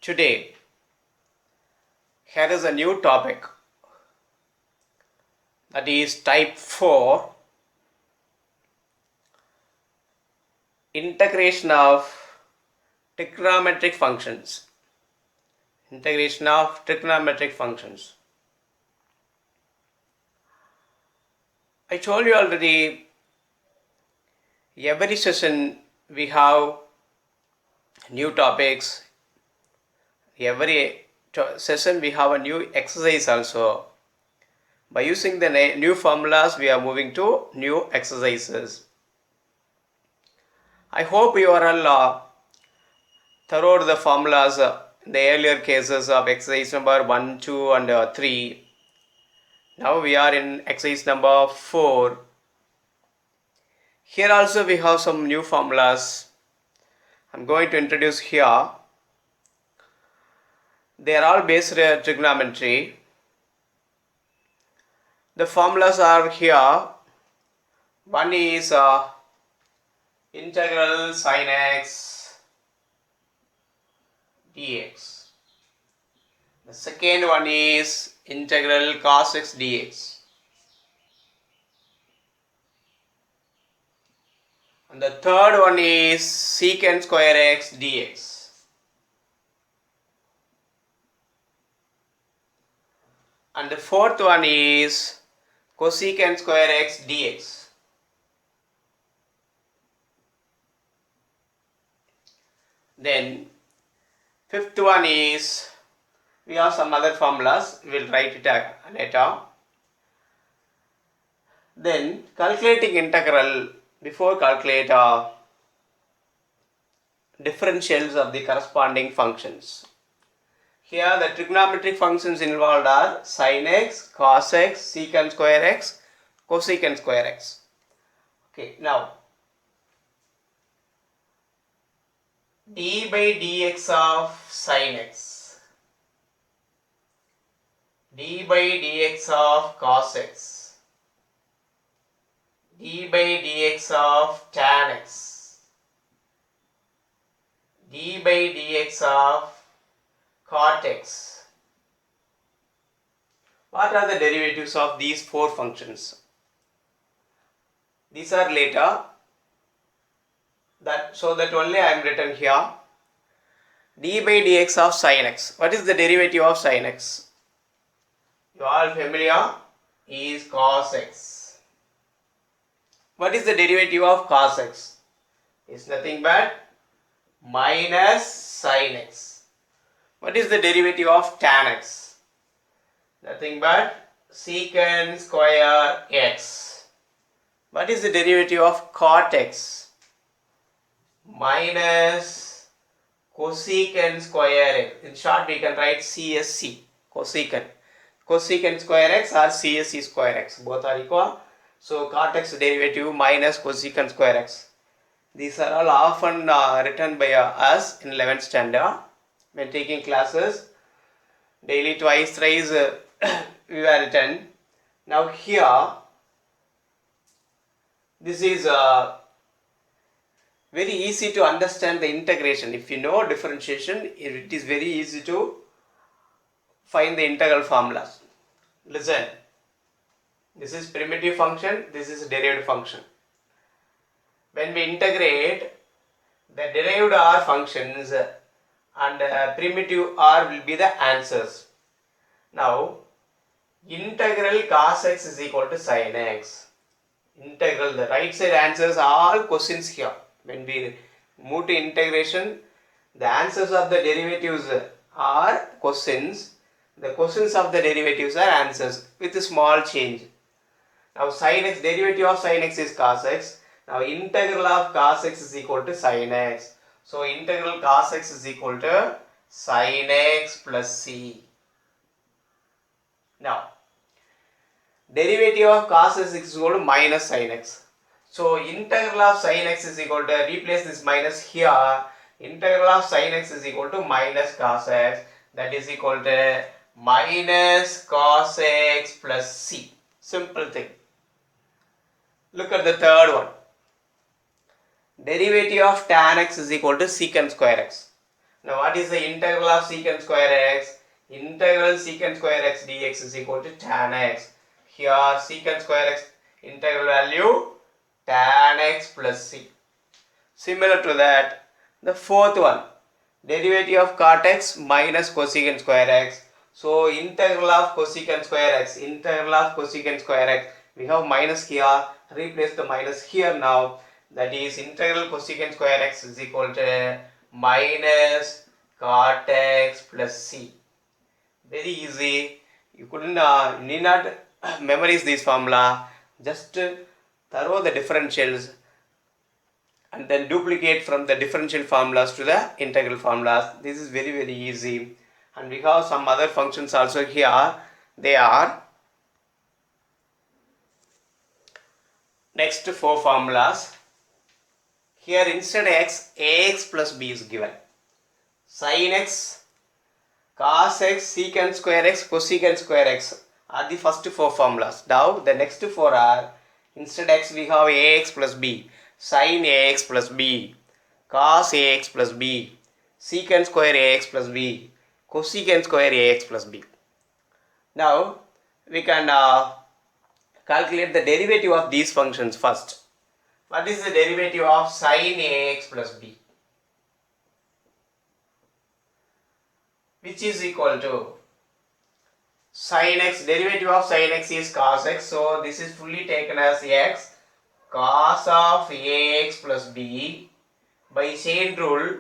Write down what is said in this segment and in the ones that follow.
Today, here is a new topic, that is type 4, integration of trigonometric functions. Integration of trigonometric functions. I told you already, every session we have new topics. Every session we have a new exercise also. By using the new formulas, we are moving to new exercises. I hope you are all thorough the formulas in the earlier cases of exercise number 1, 2 and 3. Now we are in exercise number 4. Here also we have some new formulas. I am going to introduce here. They are all based on trigonometry. The formulas are here. One is integral sin x dx. The second one is integral cos x dx. And the third one is secant square x dx. And the fourth one is cosecant square x dx. Then fifth one is, we have some other formulas, we will write it later. Then calculating integral, before calculate differentials of the corresponding functions. Here the trigonometric functions involved are sin x, cos x, secant square x, cosecant square x. Okay, now d by dx of sin x, d by dx of cos x, d by dx of tan x, d by dx of cot x. What are the derivatives of these four functions? These are later, so that only I am written here. D by dx of sin x. What is the derivative of sin x? You are all familiar, is cos x. What is the derivative of cos x? Is nothing but minus sin x. What is the derivative of tan x? Nothing but secant square x. What is the derivative of cot x? Minus cosecant square x. In short, we can write CSC, cosecant. Cosecant square x or CSC square x. Both are equal. So cot x derivative minus cosecant square x. These are all often written by us in 11th standard. When taking classes, daily twice, thrice we were written. Now here, this is very easy to understand the integration. If you know differentiation, it is very easy to find the integral formulas. Listen, this is primitive function, this is derived function. When we integrate, the derived are functions and primitive r will be the answers. Now, integral cos x is equal to sin x. Integral, the right side answers are all questions here. When we move to integration, the answers of the derivatives are questions. The questions of the derivatives are answers with a small change. Now, sin x, derivative of sin x is cos x. Now, integral of cos x is equal to sin x. So, integral cos x is equal to sin x plus c. Now, derivative of cos x is equal to minus sin x. So, integral of sin x is equal to, replace this minus here, integral of sin x is equal to minus cos x, that is equal to minus cos x plus c. Simple thing. Look at the third one. Derivative of tan x is equal to secant square x. Now what is the integral of secant square x? Integral secant square x dx is equal to tan x. Here secant square x integral value tan x plus c. Similar to that, the fourth one, derivative of cot x minus cosecant square x. So integral of cosecant square x, we have minus here, replace the minus here now. That is integral cosecant square x is equal to minus cot x plus c. Very easy. You need not memorize this formula. Just throw the differentials and then duplicate from the differential formulas to the integral formulas. This is very easy. And we have some other functions also here. They are next four formulas. Here instead x, ax plus b is given. Sin x, cos x, secant square x, cosecant square x are the first four formulas. Now the next four are, instead x we have ax plus b, sin ax plus b, cos ax plus b, secant square ax plus b, cosecant square ax plus b. Now we can calculate the derivative of these functions first. What is the derivative of sin ax plus b? Which is equal to sin x, derivative of sin x is cos x, so this is fully taken as x cos of ax plus b. By chain rule,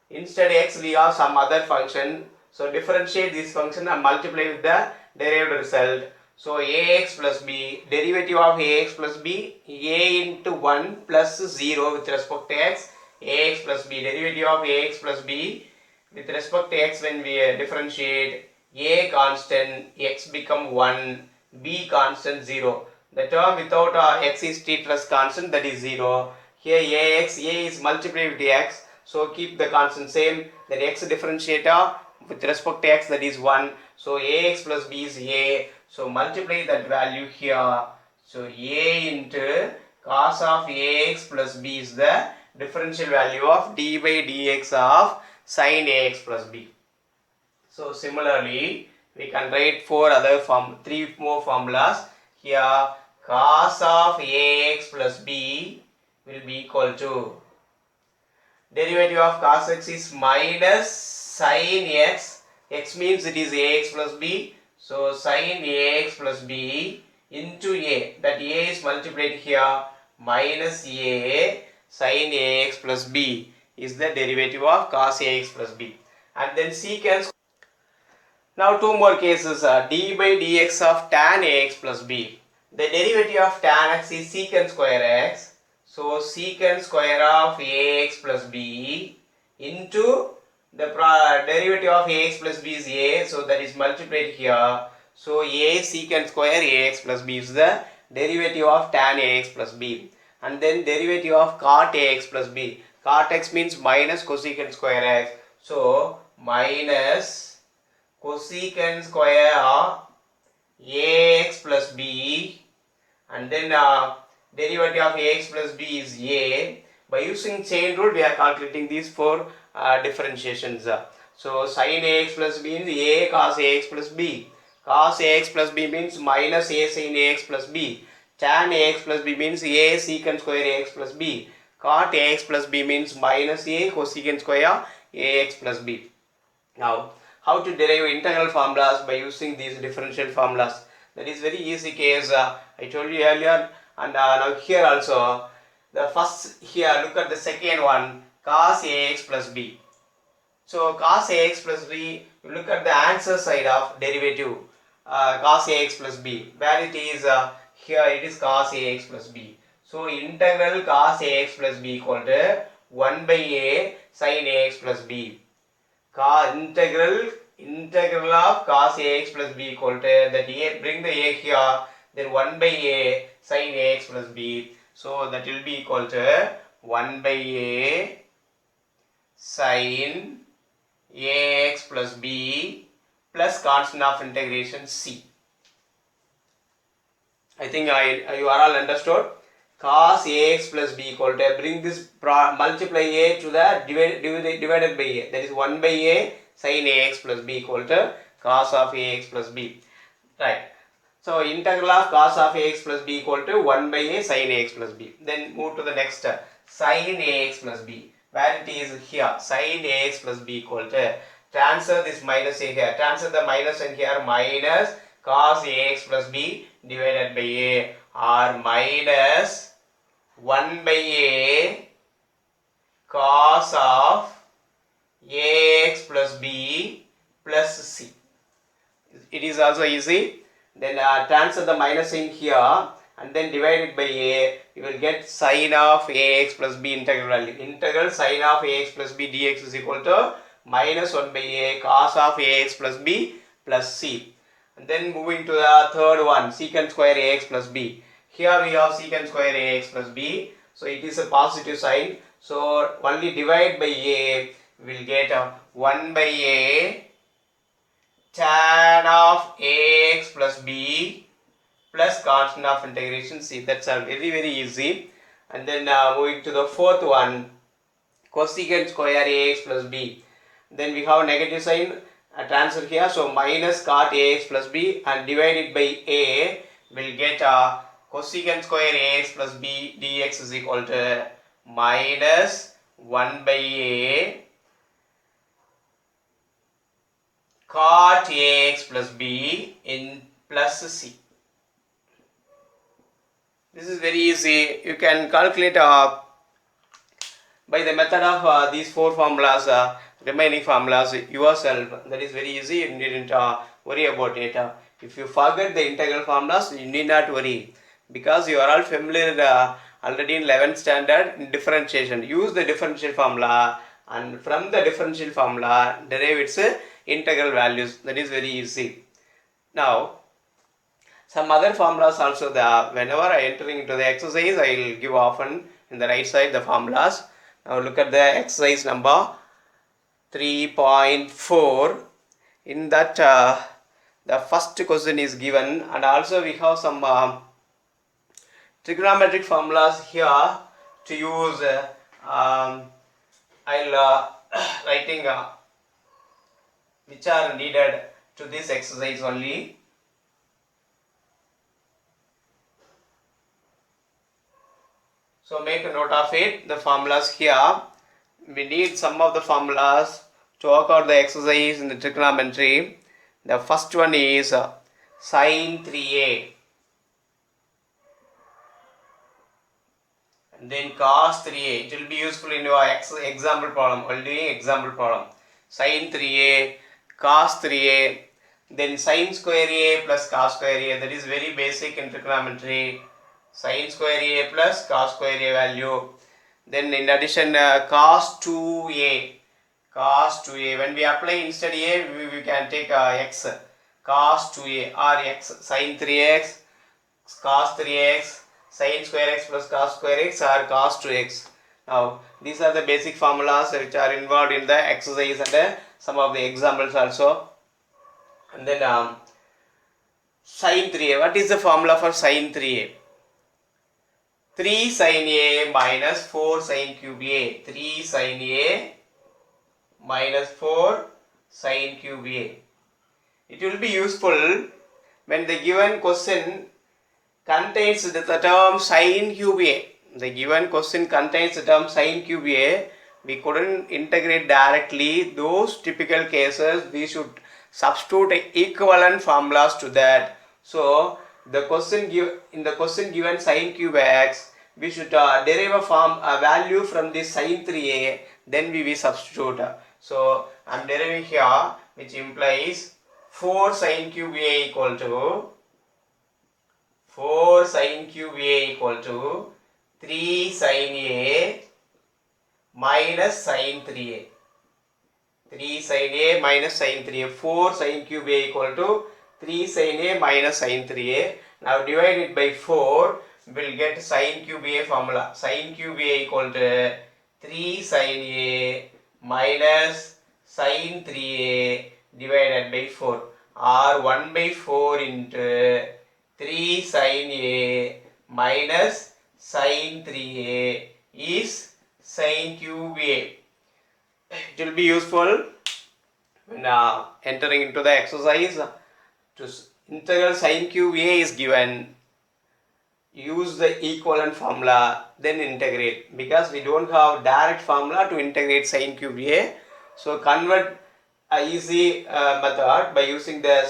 instead x we have some other function, so differentiate this function and multiply with the derived result. So ax plus b, derivative of ax plus b, a into 1 plus 0 with respect to x, ax plus b, derivative of ax plus b with respect to x when we differentiate, a constant, x become 1, b constant 0. The term without x is treated as constant, that is 0. Here ax, a is multiplied with x, so keep the constant same. Then x differentiator with respect to x, that is 1. So ax plus b is a. So multiply that value here. So a into cos of ax plus b is the differential value of d by dx of sin ax plus b. So similarly, we can write three more formulas. Here cos of ax plus b will be equal to, derivative of cos x is minus sin x, x means it is ax plus b, so sin ax plus b into a, that a is multiplied here, minus a sin ax plus b is the derivative of cos ax plus b. And then secant. Now two more cases, d by dx of tan ax plus b. The derivative of tan x is secant square x. So secant square of ax plus b into the derivative of ax plus b is a, so that is multiplied here. So a secant square ax plus b is the derivative of tan ax plus b. And then derivative of cot ax plus b. Cot x means minus cosecant square x. So minus cosecant square of ax plus b, and then derivative of ax plus b is a. By using chain rule, we are calculating these four differentiations. So sin ax plus b means a cos ax plus b. Cos ax plus b means minus a sin ax plus b. Tan ax plus b means a secant square ax plus b. Cot ax plus b means minus a cosecant square ax plus b. Now, how to derive integral formulas by using these differential formulas? That is very easy case. I told you earlier, and now here also. The first, here look at the second one, cos ax plus b. So cos ax plus b, you look at the answer side of derivative, cos ax plus b, where it is here it is cos ax plus b. So integral cos ax plus b equal to 1 by a sin ax plus b. Integral of cos ax plus b equal to that a, bring the a here, then 1 by a sin ax plus b. So that will be equal to 1 by a sin ax plus b plus constant of integration c. I think you are all understood. cos ax plus b equal to, bring this multiply a to the divided by a, that is 1 by a sin ax plus b equal to cos of ax plus b, right. So integral of cos of ax plus b equal to 1 by a sin ax plus b. Then move to the next step, sin ax plus b, where it is here, sin ax plus b equal to, transfer this minus a here, transfer the minus in here, minus cos ax plus b divided by a, or minus 1 by a cos of ax plus b plus c. It is also easy. Then transfer the minus in here and then divide it by a, you will get sin of ax plus b integral value. Integral sin of ax plus b dx is equal to minus 1 by a cos of ax plus b plus c. And then moving to the third one, secant square ax plus b. Here we have secant square ax plus b. So it is a positive sign. So only divide by a, we will get 1 by a tan of ax plus b plus constant of integration c. That's all very easy. And then moving to the fourth one, cosecant square ax plus b. Then we have negative sign transfer here, so minus cot ax plus b and divided by a, will get cosecant square ax plus b dx is equal to minus 1 by a cot ax plus b in plus c. This is very easy. You can calculate by the method of these four formulas, remaining formulas yourself. That is very easy. You needn't worry about it. If you forget the integral formulas, you need not worry, because you are all familiar already in 11th standard in differentiation. Use the differential formula, and from the differential formula derive its integral values. That is very easy. Now some other formulas also, whenever I entering into the exercise, I will give often in the right side the formulas. Now look at the exercise number 3.4. In that the first question is given, and also we have some trigonometric formulas here to use. I'll writing which are needed to this exercise only. So make a note of it, the formulas here. We need some of the formulas to work out the exercise in the trigonometry. The first one is sin 3a, and then cos 3a. It will be useful in your example problem, while doing example problem. Sin 3a, cos 3a, then sin square a plus cos square a. That is very basic in trigonometry. Sin square a plus cos square a value. Then in addition cos 2a. Cos 2a. When we apply instead a, we can take x. Cos 2a or x. Sin 3x, cos 3x, sin square x plus cos square x, or cos 2x. Now these are the basic formulas which are involved in the exercise and some of the examples also. And then sin 3a. What is the formula for sin 3a? 3 sin a minus 4 sin cube a. 3 sin a minus 4 sin cube a. It will be useful when the given question contains the term sin cube a. The given question contains the term sin cube a. We couldn't integrate directly. Those typical cases, we should substitute equivalent formulas to that. So the question in the question given sin cube x, we should derive a value from this sin 3a, then we will substitute. So I am deriving here, which implies 4 sin cube a equal to 4 sin cube a equal to 3 sin a minus sin 3a. 3 sin a minus sin 3a. 4 sin cube a equal to 3 sin a minus sin 3a. Now divide it by 4, we will get sin cube a formula. Sin cube a equal to 3 sin a minus sin 3a divided by 4, or 1 by 4 into 3 sin a minus sin 3a is sin cube a. It will be useful when entering into the exercise. To integral sin cube a is given, use the equivalent formula, then integrate, because we don't have direct formula to integrate sin cube a. So convert a easy method by using the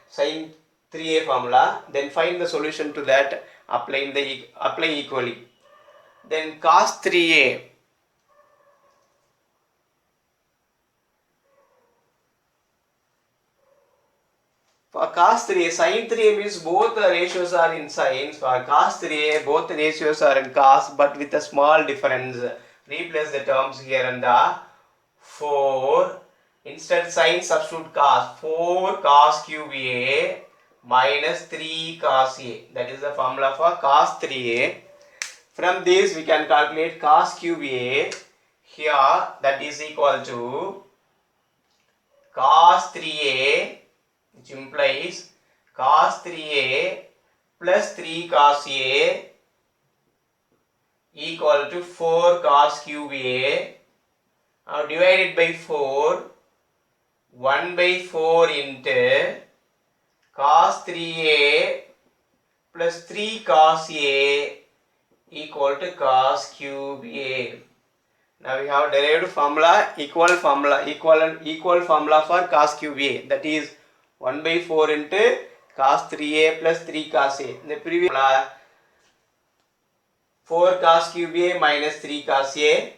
sin 3a formula, then find the solution to that, apply equally. Then cos 3a, for cos 3a, sin 3a means both the ratios are in sines. For cos 3a, both the ratios are in cos, but with a small difference. Replace the terms here and the 4. Instead sin substitute cos. 4 cos cube a minus 3 cos a. That is the formula for cos 3a. From this we can calculate cos cube a. Here that is equal to cos 3a, which implies cos 3a plus 3 cos a equal to 4 cos cube a. Now divided by 4, 1 by 4 into cos 3a plus 3 cos a equal to cos cube a. Now we have derived formula, equal formula for cos cube a, that is 1 by 4 into cos 3a plus 3 cos a. In the previous formula, 4 cos cube a minus 3 cos a.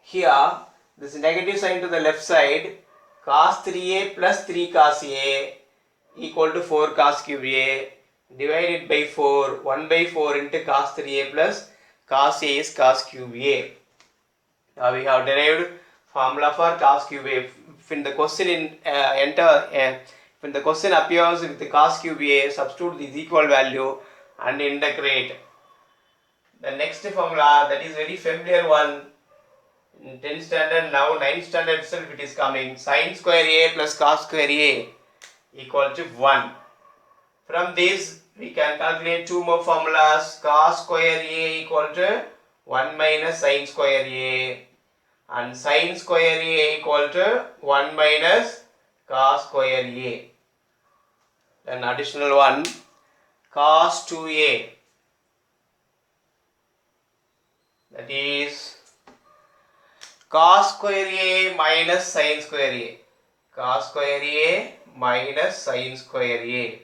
Here, this negative sign to the left side, cos 3a plus 3 cos a equal to 4 cos cube a divided by 4, 1 by 4 into cos 3a plus cos a is cos cube a. Now we have derived formula for cos cube a. If in the question when the question appears with the cos cube a, substitute this equal value and integrate. The next formula, that is very familiar one in 10th standard, now 9th standard itself it is coming. Sin square a plus cos square a equal to 1. From this we can calculate two more formulas. Cos square a equal to 1 minus sin square a, and sin square a equal to 1 minus cos square a. Then additional one, cos 2a, that is cos square a minus sin square a. Cos square a minus sin square a.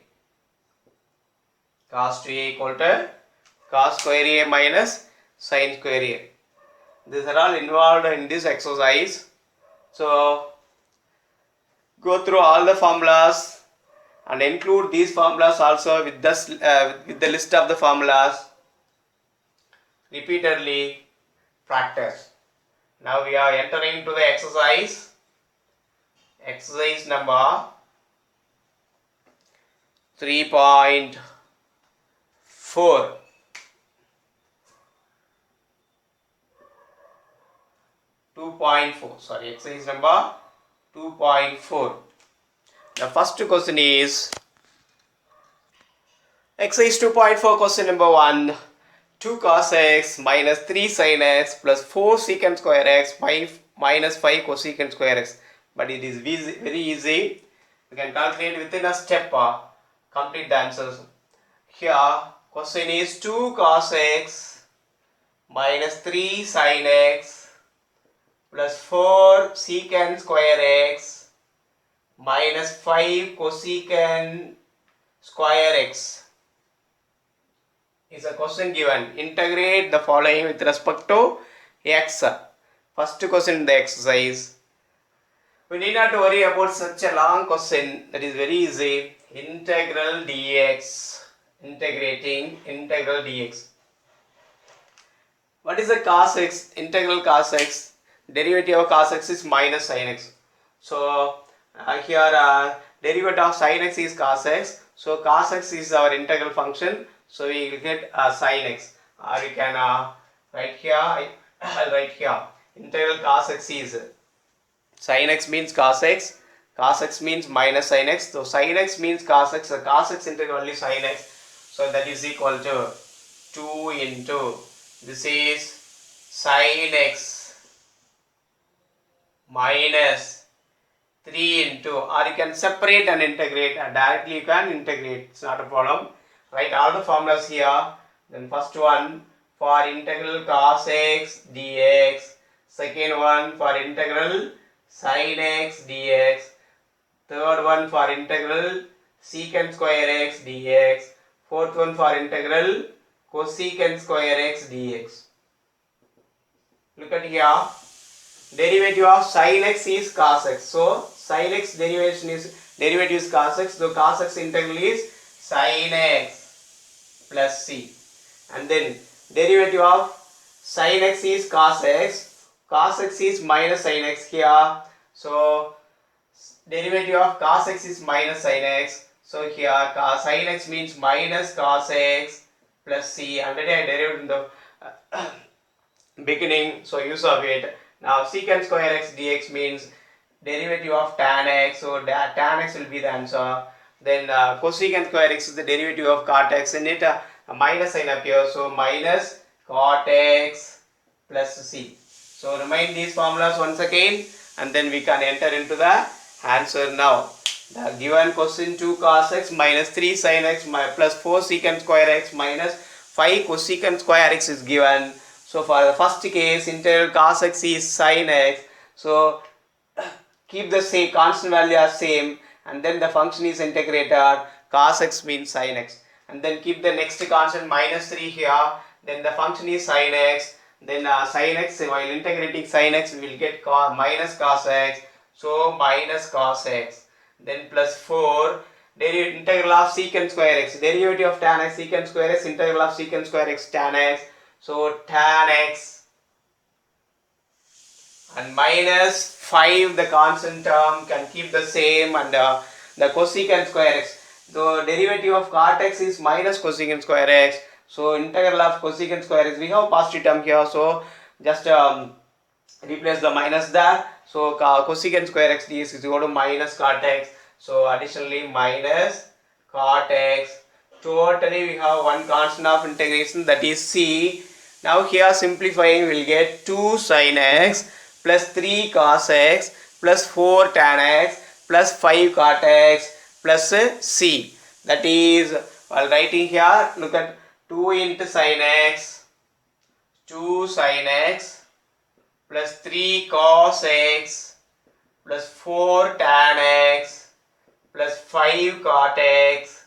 Cos 2a equal to cos square a minus sin square a. These are all involved in this exercise. So go through all the formulas and include these formulas also with this with the list of the formulas. Repeatedly practice. Now we are entering into the exercise. Exercise number 3.4. 2.4. Sorry, exercise number 2.4. The first question is exercise 2.4, question number 1. 2 cos x minus 3 sin x plus 4 secant square x minus 5 cosecant square x. But it is very easy. You can calculate within a step. Complete the answers. Here, question is 2 cos x minus 3 sin x plus 4 secant square x minus 5 cosecant square x is a question given. Integrate the following with respect to x. First question in the exercise. We need not to worry about such a long question. That is very easy. Integral dx. Integrating integral dx. What is the cos x? Integral cos x. Derivative of cos x is minus sin x. So here derivative of sin x is cos x. So cos x is our integral function. So we will get sin x. Or we can write here. I'll write here. Integral cos x is sin x means cos x. Cos x means minus sin x. So sin x means cos x. So cos x integral only sin x. So that is equal to 2 into, this is sin x minus 3 into, or you can separate and integrate, directly you can integrate, it's not a problem. Write all the formulas here. Then first one for integral cos x dx, second one for integral sin x dx, third one for integral secant square x dx, fourth one for integral cosecant square x dx. Look at here, derivative of sin x is cos x, so sin x derivative is cos x, so cos x integral is sin x plus c, and then derivative of sin x is cos x is minus sin x here, so derivative of cos x is minus sin x, so here sin x means minus cos x plus c, already I derived in the beginning, so use of it. Now secant square x dx means derivative of tan x, so tan x will be the answer. Then cosecant square x is the derivative of cot x, in it a minus sign appears, so minus cot x plus c. So remind these formulas once again, and then we can enter into the answer now. The given question 2 cos x minus 3 sin x plus 4 secant square x minus 5 cosecant square x is given. So for the first case, integral cos x is sin x, so keep the same constant value as same, and then the function is integrated, cos x means sin x, and then keep the next constant minus 3 here, then the function is sin x, then sin x, while integrating sin x we will get minus cos x, so minus cos x, then plus 4 integral of secant square x, derivative of tan x secant square x, integral of secant square x tan x, so tan x, and minus 5, the constant term can keep the same, and the cosecant square x, the derivative of cot x is minus cosecant square x, so integral of cosecant square x, we have positive term here, so just replace the minus there, so cosecant square x dx is equal to minus cot x, so additionally minus cot x. Totally we have one constant of integration, that is c. Now here simplifying we will get 2 sin x plus 3 cos x plus 4 tan x plus 5 cot x plus c. That is, while writing here, look at 2 into sin x, 2 sin x plus 3 cos x plus 4 tan x plus 5 cot x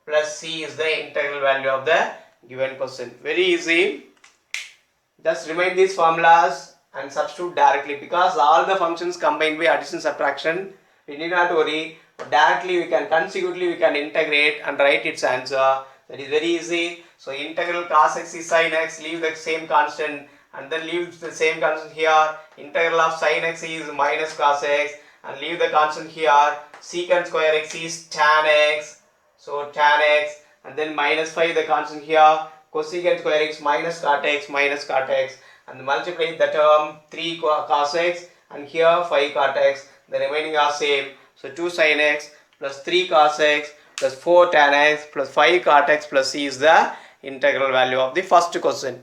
plus c is the integral value of the given question. Very easy. Just remind these formulas and substitute directly, because all the functions combined by addition subtraction, we need not worry. Directly we can consecutively we can integrate and write its answer. That is very easy. So integral cos x is sin x, leave the same constant, and then leave the same constant here. Integral of sin x is minus cos x, and leave the constant here. Secant square x is tan x, so tan x, and then minus 5, the constant here. Cosecant square x minus cot x, and multiply the term 3 cos x, and here 5 cot x, the remaining are same, so 2 sin x plus 3 cos x plus 4 tan x plus 5 cot x plus c is the integral value of the first question.